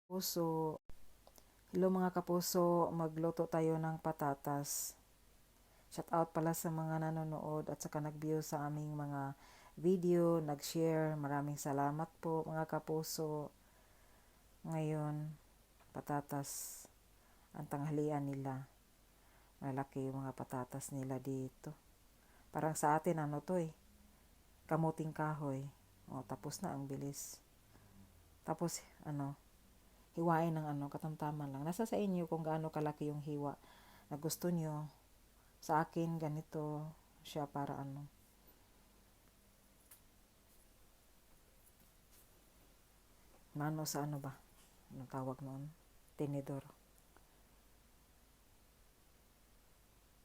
Puso. Hello mga kapuso, magluto tayo ng patatas. Shout out pala sa mga nanonood at saka nag-view sa aming mga video, nag-share. Maraming salamat po mga kapuso. Ngayon, patatas ang tanghalian nila. Malaki yung mga patatas nila dito. Parang sa atin kamuting kahoy. Tapos na ang bilis. Tapos hiwain ng katamtaman lang. Nasa sa inyo kung gaano kalaki yung hiwa na gusto nyo. Sa akin, ganito siya para sa ba? Anong tawag noon? Tinidor.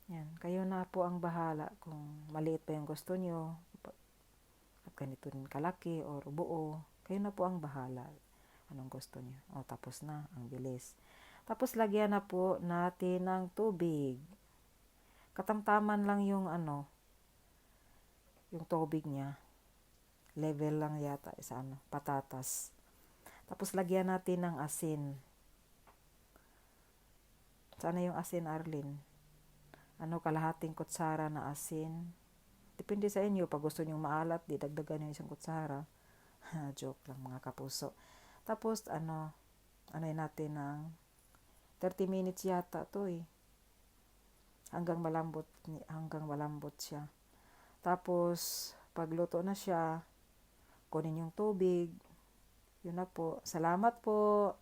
Yan. Kayo na po ang bahala kung maliit pa yung gusto nyo. At ganito din kalaki or buo. Kayo na po ang bahala. Anong gusto nyo. Tapos na. Ang bilis. Tapos lagyan na po natin ng tubig. Katamtaman lang yung yung tubig niya. Level lang yata sa patatas. Tapos lagyan natin ng asin. Sana yung asin, Arlene? Kalahating kutsara na asin. Depende sa inyo. Pag gusto nyo maalat, di dagdagan yung isang kutsara. Joke lang mga kapuso. Tapos natin ng 30 minutes yata to hanggang malambot siya. Tapos pagluto na siya, kunin yung tubig. Yun na po. Salamat po.